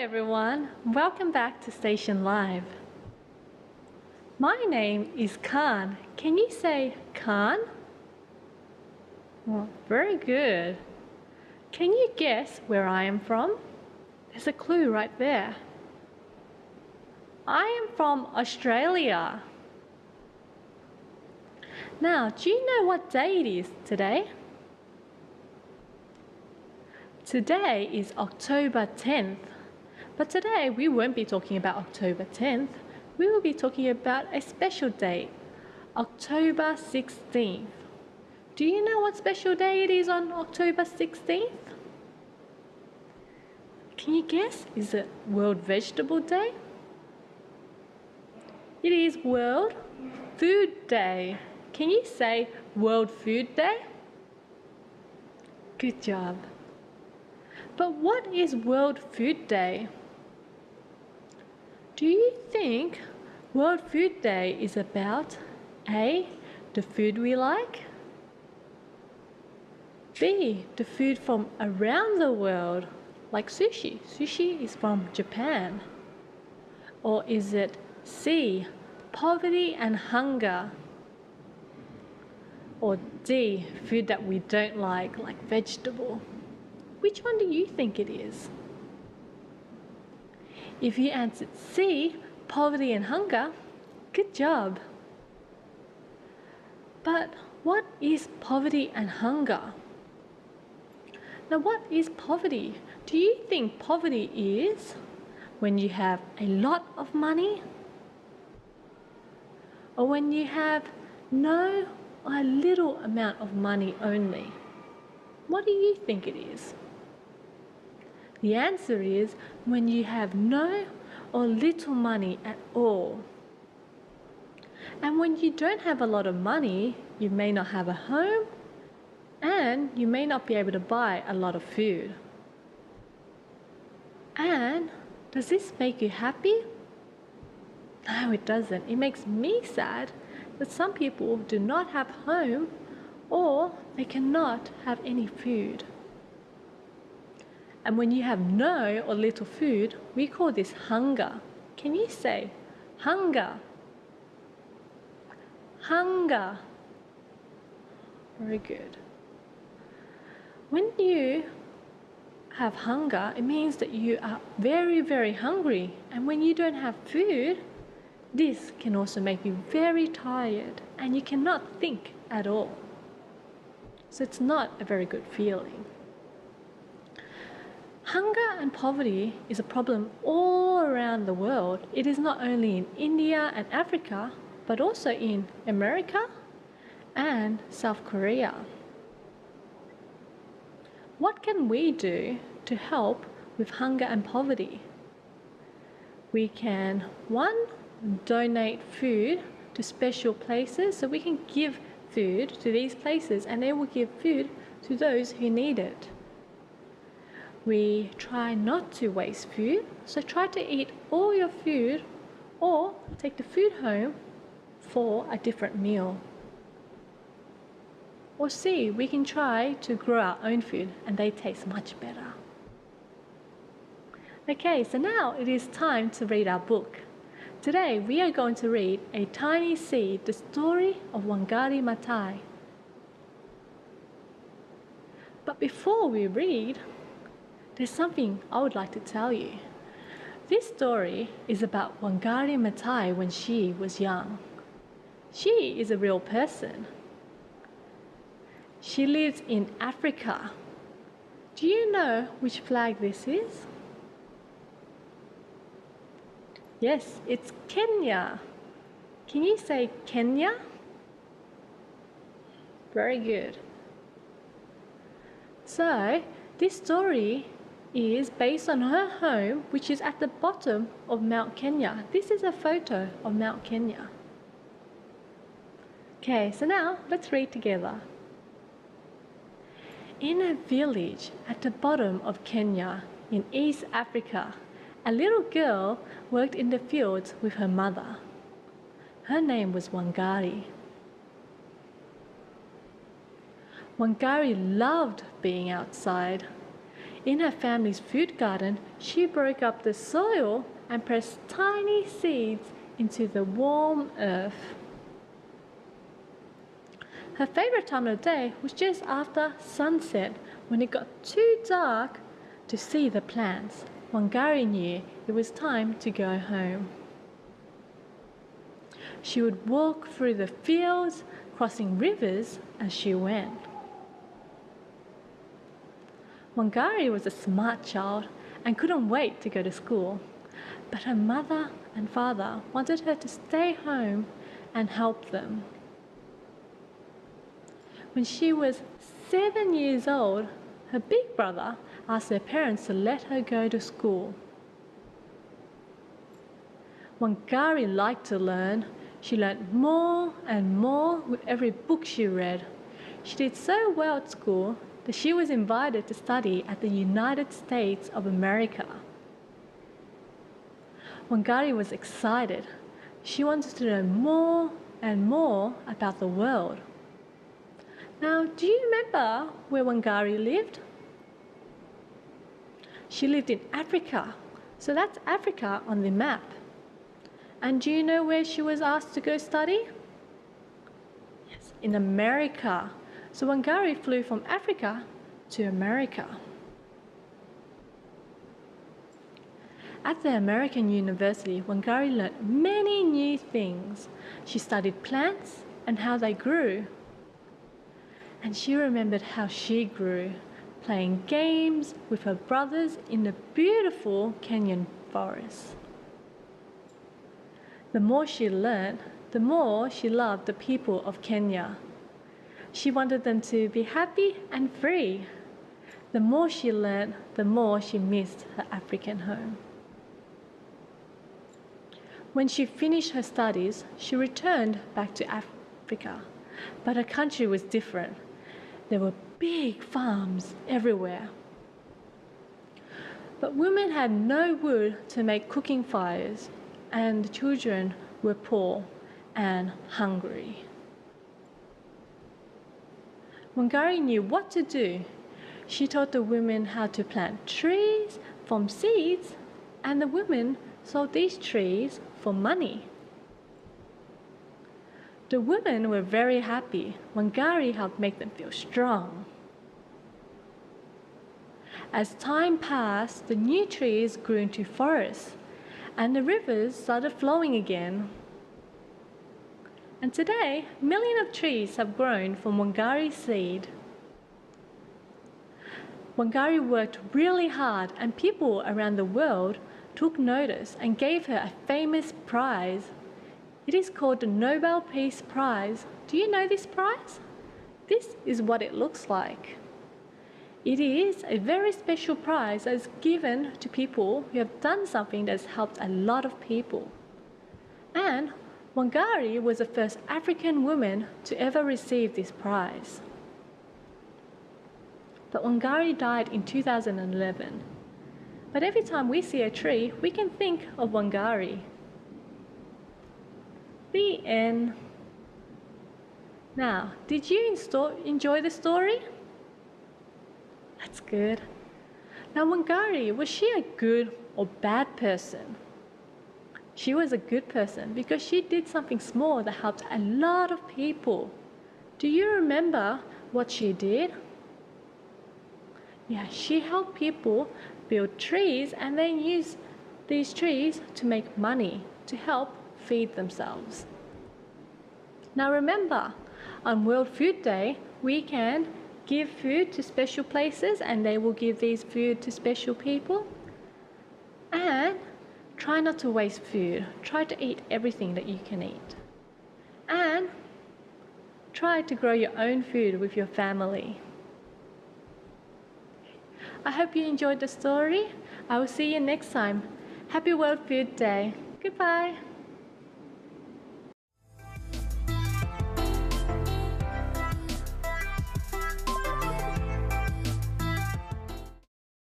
everyone, welcome back to Station Live. My name is Khan. Can you say Khan? Well, very good. Can you guess where I am from? There's a clue right there. I am from Australia. Now, do you know what day it is today? Today is October 10th. But today we won't be talking about October 10th. We will be talking about a special date, October 16th. Do you know what special day it is on October 16th? Can you guess? Is it World Vegetable Day? It is World Food Day. Can you say World Food Day? Good job. But what is World Food Day? Do you think World Food Day is about A, the food we like, B, the food from around the world, like sushi? Sushi is from Japan. Or is it C, poverty and hunger? Or D, food that we don't like vegetable? Which one do you think it is? If you answered C, poverty and hunger, good job. But what is poverty and hunger? Now, what is poverty? Do you think poverty is when you have a lot of money? Or when you have no or a little amount of money only? What do you think it is? The answer is when you have no or little money at all. And when you don't have a lot of money, you may not have a home and you may not be able to buy a lot of food. And does this make you happy? No, it doesn't. It makes me sad that some people do not have home or they cannot have any food. And when you have no or little food, we call this hunger. Can you say hunger? Hunger. Very good. When you have hunger, it means that you are very, very hungry. And when you don't have food, this can also make you very tired and you cannot think at all. So it's not a very good feeling. Hunger and poverty is a problem all around the world. It is not only in India and Africa, but also in America and South Korea. What can we do to help with hunger and poverty? We can, 1, donate food to special places, so we can give food to these places and they will give food to those who need it. We try not to waste food, so try to eat all your food or take the food home for a different meal. Or C, we can try to grow our own food and they taste much better. Okay, so now it is time to read our book. Today we are going to read A Tiny Seed, the story of Wangari Maathai. But before we read, there's something I would like to tell you. This story is about Wangari Maathai when she was young. She is a real person. She lives in Africa. Do you know which flag this is? Yes, it's Kenya. Can you say Kenya? Very good. So, this story is based on her home, which is at the bottom of Mount Kenya. This is a photo of Mount Kenya. Okay, so now let's read together. In a village at the bottom of Kenya in East Africa, a little girl worked in the fields with her mother. Her name was Wangari. Wangari loved being outside. In her family's food garden, she broke up the soil and pressed tiny seeds into the warm earth. Her favorite time of the day was just after sunset, when it got too dark to see the plants. Wangari knew it was time to go home. She would walk through the fields, crossing rivers as she went. Wangari was a smart child and couldn't wait to go to school, but her mother and father wanted her to stay home and help them. When she was 7 years old, her big brother asked her parents to let her go to school. Wangari liked to learn. She learned more and more with every book she read. She did so well at school that she was invited to study at the United States of America. Wangari was excited. She wanted to know more and more about the world. Now, do you remember where Wangari lived? She lived in Africa, so that's Africa on the map. And do you know where she was asked to go study? Yes, in America. So Wangari flew from Africa to America. At the American University, Wangari learned many new things. She studied plants and how they grew. And she remembered how she grew, playing games with her brothers in the beautiful Kenyan forest. The more she learned, the more she loved the people of Kenya. She wanted them to be happy and free. The more she learned, the more she missed her African home. When she finished her studies, she returned back to Africa, but her country was different. There were big farms everywhere. But women had no wood to make cooking fires, and the children were poor and hungry. Wangari knew what to do. She taught the women how to plant trees from seeds, and the women sold these trees for money. The women were very happy. Wangari helped make them feel strong. As time passed, the new trees grew into forests, and the rivers started flowing again. And today, millions of trees have grown from Wangari's seed. Wangari worked really hard, and people around the world took notice and gave her a famous prize. It is called the Nobel Peace Prize. Do you know this prize? This is what it looks like. It is a very special prize that is given to people who have done something that has helped a lot of people. And Wangari was the first African woman to ever receive this prize. But Wangari died in 2011. But every time we see a tree, we can think of Wangari. The end. Now, did you enjoy the story? That's good. Now, Wangari, was she a good or bad person? She was a good person because she did something small that helped a lot of people. Do you remember what she did? Yeah, she helped people build trees and then use these trees to make money to help feed themselves. Now remember, on World Food Day, we can give food to special places and they will give these food to special people. And try not to waste food. Try to eat everything that you can eat. And try to grow your own food with your family. I hope you enjoyed the story. I will see you next time. Happy World Food Day. Goodbye.